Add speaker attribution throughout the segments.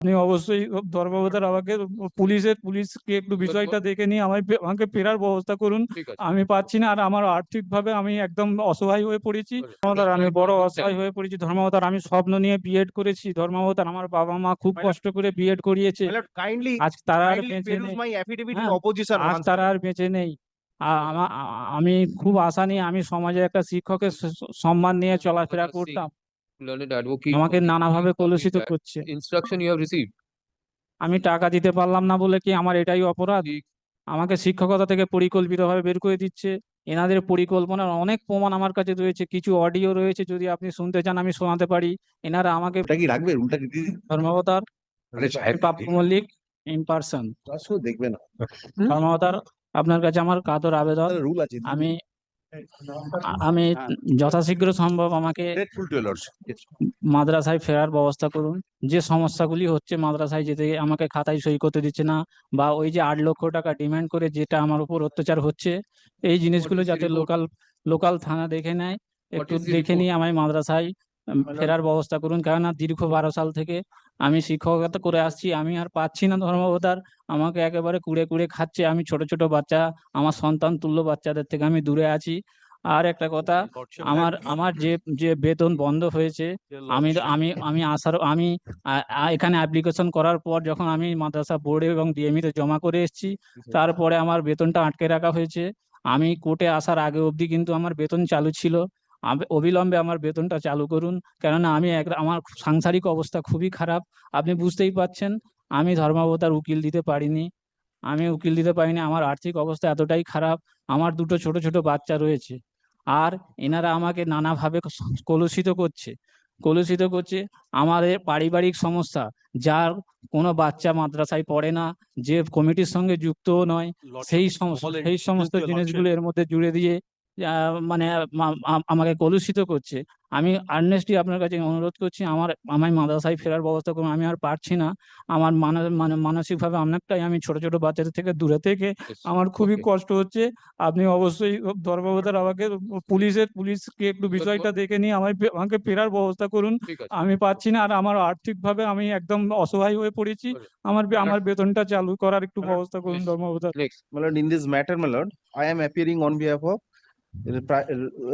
Speaker 1: আপনি অবশ্যই ধর্মাবতার আমাকে পুলিশকে একটু বিষয়টা দেখে নিয়ে আমাকে ফেরার ব্যবস্থা করুন।
Speaker 2: ঠিক আছে।
Speaker 1: আমি পাচ্ছি না, আর আমার আর্থিকভাবে আমি একদম অসহায় হয়ে পড়েছি।
Speaker 2: বলুন।
Speaker 1: ধর্মাবতার আমি বড় অসহায় হয়ে পড়েছি। ধর্মাবতার আমি স্বপ্ন নিয়ে বিএড করেছি। ধর্মাবতার আমার বাবা মা খুব কষ্ট করে বিএড করিয়েছে।
Speaker 3: My lord, kindly
Speaker 1: আজ তারা আর
Speaker 3: kindly
Speaker 1: বেঁচে
Speaker 3: peruse
Speaker 1: নেই।
Speaker 3: my affidavit in
Speaker 1: হ্যাঁ,
Speaker 3: opposition
Speaker 1: আজ
Speaker 3: once.
Speaker 1: তারা আর বেঁচে নেই। আমি খুব আশা নিয়ে আমি সমাজে একটা শিক্ষকের সম্মান নিয়ে চলাফেরা করতাম।
Speaker 2: Learned advocate
Speaker 1: আমাকে নানাভাবে কলুষিত
Speaker 2: that
Speaker 1: করছে।
Speaker 2: instruction you have received.
Speaker 1: আমি টাকা দিতে পারলাম না বলে কি আমার এটাই অপরাধ?
Speaker 2: ঠিক।
Speaker 1: আমাকে শিক্ষকতা থেকে পরিকল্পিতভাবে বের করে দিচ্ছে। এনাদের পরিকল্পনার অনেক প্রমাণ আমার কাছে রয়েছে, কিছু অডিও রয়েছে, যদি আপনি শুনতে চান আমি শোনাতে পারি। এনারা আমাকে
Speaker 3: ওটা কি রাখবে? উল্টা কি দিয়ে দিন?
Speaker 1: ধর্মাবতার
Speaker 3: আরে সাহেব,
Speaker 1: পাপ্পু মল্লিক ইন পার্সন।
Speaker 3: আসো দেখবে না।
Speaker 1: ধর্মাবতার আপনার কাছে আমার কাতর আবেদন,
Speaker 3: রুল আছে।
Speaker 1: আমি আমি যথাশীঘ্র সম্ভব আমাকে
Speaker 3: Grateful to your lordship. Yes.
Speaker 1: মাদ্রাসায় ফেরার ব্যবস্থা করুন। যে সমস্যাগুলি হচ্ছে, মাদ্রাসায় যেতে আমাকে খাতায় সই করতে দিচ্ছে না, বা ওই যে 8 লক্ষ টাকা ডিমান্ড করে যেটা আমার উপর অত্যাচার হচ্ছে, এই জিনিসগুলো
Speaker 2: What is the
Speaker 1: যাতে
Speaker 2: report?
Speaker 1: লোকাল থানা দেখে নেয়, একটু
Speaker 2: is the
Speaker 1: দেখে
Speaker 2: report?
Speaker 1: নিয়ে আমায় মাদ্রাসায় ফেরার ব্যবস্থা করুন। কেননা দীর্ঘ 12 সাল থেকে আমি শিক্ষকতা করে আসছি, আমি আর পাচ্ছি না ধর্মাবতার। আমাকে একেবারে কুড়ে কুড়ে খাচ্ছে। আমি ছোট ছোট বাচ্চা, আমার সন্তান তুল্য বাচ্চাদের থেকে আমি দূরে আছি। আর একটা কথা, আমার আমার যে যে বেতন বন্ধ হয়েছে, আমি আমি আমি আসার আমি এখানে অ্যাপ্লিকেশন করার পর যখন আমি মাদ্রাসা বোর্ডে এবং ডিএমই তে জমা করে এসেছি, তারপরে আমার বেতনটা আটকে রাখা হয়েছে। আমি কোর্টে আসার আগে অবধি কিন্তু আমার বেতন চালু ছিল। অবিলম্বে আমার বেতনটা চালু করুন, কেননা আমার সাংসারিক অবস্থা খুবই খারাপ। আপনি বুঝতেই পারছেন, আমি ধর্মাবতার উকিল দিতে পারিনি। আমার আর্থিক অবস্থা এতটাই খারাপ। আমার দুটো ছোট ছোট বাচ্চা রয়েছে, আর এনারা আমাকে নানাভাবে কলুষিত করছে। আমাদের পারিবারিক সমস্যা, যার কোনো বাচ্চা মাদ্রাসায় পড়ে না, যে কমিটির সঙ্গে যুক্তও নয়, সেই সমস্ত জিনিসগুলো এর মধ্যে জুড়ে দিয়ে মানে আমাকে কলুষিত করছে। আমি আর্নেস্টলি আপনার কাছে অনুরোধ করছি, আমায় মাদ্রাসায় ফেরার ব্যবস্থা করুন। আমি আর পারছি না। আমার মানসিকভাবে অনেকটাই আমি ছোট ছোট বাচ্চাদের থেকে দূরে থেকে আমার খুবই
Speaker 2: Okay.
Speaker 1: কষ্ট হচ্ছে। আপনি অবশ্যই ধর্মাবতার আমাকে পুলিশকে একটু বিষয়টা দেখে নিয়ে আমাকে ফেরার ব্যবস্থা করুন।
Speaker 2: ঠিক আছে।
Speaker 1: আমি পাচ্ছি না, আর আমার আর্থিকভাবে আমি একদম অসহায় হয়ে পড়েছি।
Speaker 2: বলুন।
Speaker 1: আমার বেতনটা চালু করার একটু ব্যবস্থা করুন
Speaker 2: Please.
Speaker 1: ধর্মাবতার।
Speaker 2: Next.
Speaker 3: My lord, in this matter, my lord, I am appearing on behalf of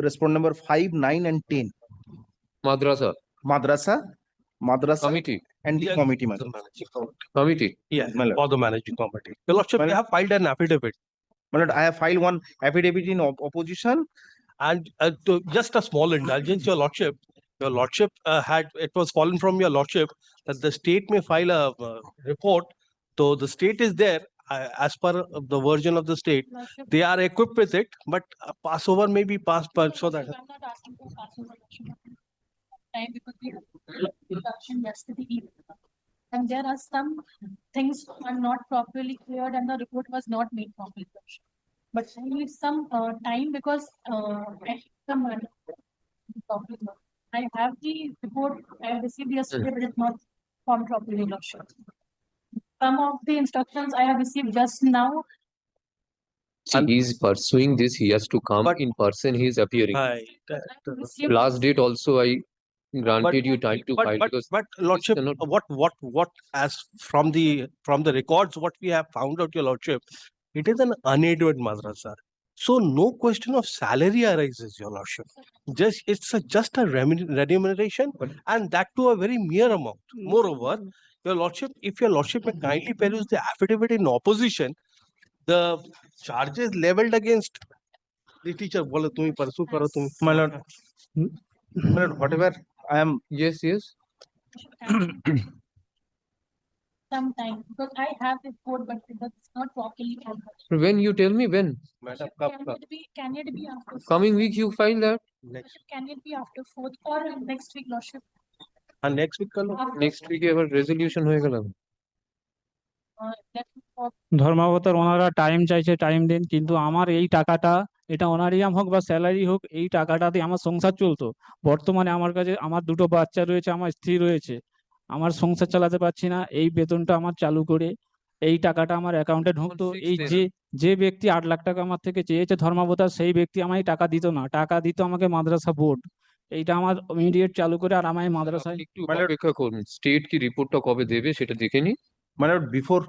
Speaker 3: respondent number 5, 9, and 10.
Speaker 2: Madrasa
Speaker 3: Madrasa
Speaker 2: committee.
Speaker 3: and the committee, my
Speaker 4: The
Speaker 3: lord.
Speaker 4: managing committee.
Speaker 2: Committee.
Speaker 4: Yes,
Speaker 3: My lord.
Speaker 4: for the managing committee. Your lordship,
Speaker 3: My
Speaker 4: we have filed an affidavit,
Speaker 3: My lord, I have filed one affidavit in opposition.
Speaker 4: and to just a small indulgence, your lordship it was fallen from your lordship that the state may file a report. So the state is there, as per the version of the state, they are equipped with it, but passover may be passed, but so that.
Speaker 5: I'm not asking for Passover time because we had production yesterday evening. And there are some things are not properly cleared and the report was not made properly. But I need some time because I have the report I received yesterday, but it's not formed properly. Some of the instructions I have received just now.
Speaker 2: See, he is pursuing this. He has to come
Speaker 4: But-
Speaker 2: in person. He is appearing.
Speaker 5: Received
Speaker 2: Last date also, I granted you time to file because
Speaker 4: But lordship,
Speaker 2: cannot-
Speaker 4: what as from the records, what we have found out, your lordship, it is an unaided madrasa. So no question of salary arises, your lordship. Just a remuneration, and that to a very mere amount. Moreover, your lordship, if your lordship may kindly peruse the affidavit in opposition, the charges leveled against the teacher. Bolo tumi pursue karo tumi.
Speaker 3: My lord, whatever I am,
Speaker 2: Yes, yes.
Speaker 5: Some time because I have the report, but it's not properly formed.
Speaker 2: When you tell me when?
Speaker 3: madam,
Speaker 5: Can it be after
Speaker 2: Coming week you file that.
Speaker 5: Can it be after 4th or next week, lordship?
Speaker 4: And next week, kalo.
Speaker 2: Next week এবার resolution হয়ে গেল।
Speaker 1: ধর্মাবতার ওনারা time চাইছে, time দিন, কিন্তু আমার এই টাকাটা, এটা অনারিয়াম হোক বা স্যালারি হোক, এই টাকাটাতে আমার সংসার চলতো। বর্তমানে আমার কাছে আমার দুটো বাচ্চা রয়েছে, আমার স্ত্রী রয়েছে, আমার সংসার চালাতে পারছি না। এই বেতনটা আমার চালু করে এই টাকাটা আমার অ্যাকাউন্টে ঢুকতো। এই যে ব্যক্তি 8 লাখ টাকা আমার থেকে চেয়েছে ধর্মাবতার, সেই ব্যক্তি আমায় টাকা দিত না, টাকা দিত আমাকে মাদ্রাসা বোর্ড। এইটা আমার ইমিডিয়েট চালু করে আর আমার এই মাদ্রাসায়
Speaker 2: আপনি একটু
Speaker 3: My lord-
Speaker 2: অপেক্ষা করুন, স্টেট কি রিপোর্টটা কবে দেবে সেটা দেখে নি।
Speaker 3: My lord, before,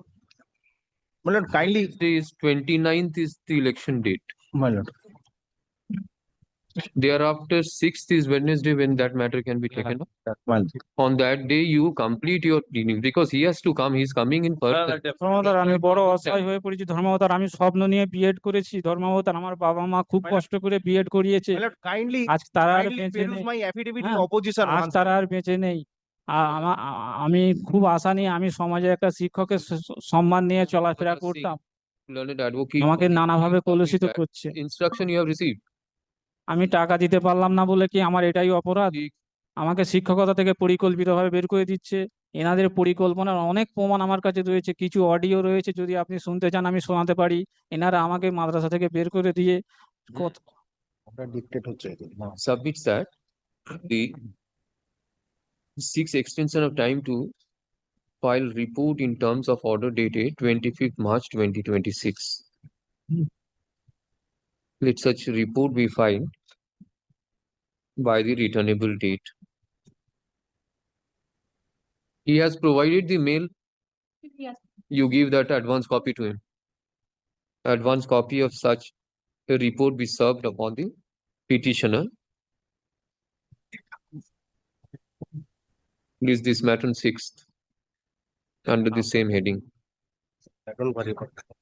Speaker 3: my lord, kindly,
Speaker 2: Today is 29th is the election date.
Speaker 3: my lord,
Speaker 2: Thereafter, 6th is Wednesday when that matter can be taken up.
Speaker 3: my lord.
Speaker 2: On that day, you complete your cleaning because he has to come, he's coming in person.
Speaker 1: ধর্মাবতার আমি বড় অসহায় হয়ে পড়েছি ধর্মাবতার, আমি স্বপ্ন নিয়ে B Ed করেছি ধর্মাবতার, আমার বাবা মা খুব
Speaker 3: Madam-
Speaker 1: কষ্ট করে বিএড করিয়েছে,
Speaker 3: My lord, kindly,
Speaker 1: আজ তারা আর
Speaker 3: kindly
Speaker 1: বেঁচে
Speaker 3: peruse
Speaker 1: নেই।
Speaker 3: my affidavit in
Speaker 1: হ্যাঁ,
Speaker 3: opposition
Speaker 1: আজ
Speaker 3: once.
Speaker 1: তারা আর বেঁচে নেই। আমি খুব আশা নিয়ে আমি সমাজে একটা শিক্ষকের সম্মান নিয়ে চলাফেরা
Speaker 2: Singh,
Speaker 1: করতাম,
Speaker 2: Learned advocate.
Speaker 1: আমাকে নানাভাবে কলুষিত
Speaker 2: that
Speaker 1: করছে।
Speaker 2: Instruction you have received.
Speaker 1: আমি টাকা দিতে পারলাম না বলে কি আমার এটাই অপরাধ?
Speaker 2: ঠিক।
Speaker 1: আমাকে শিক্ষকতা থেকে পরিকল্পিতভাবে বের করে দিচ্ছে। এনাদের পরিকল্পনার অনেক প্রমাণ আমার কাছে রয়েছে, কিছু অডিও রয়েছে, যদি আপনি শুনতে চান আমি শোনাতে পারি। এনারা আমাকে মাদ্রাসা থেকে বের করে দিয়ে কত-
Speaker 3: ওটা dictate হচ্ছে এটা, না।
Speaker 2: Submits that the seeks extension of time to file report in terms of order dated 25th March 2026. Let such report be filed by the returnable date. He has provided the mail,
Speaker 5: Yes.
Speaker 2: you give that advance copy to him. Advance copy of such a report be served upon the petitioner. List this matter on 6th under the same heading.
Speaker 4: Don't worry about that.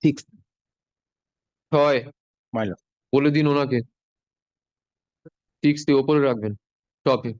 Speaker 3: Six,
Speaker 2: হয়
Speaker 3: my lord.
Speaker 2: বলে দিন ওনাকে 6th ওপরে রাখবেন টপে।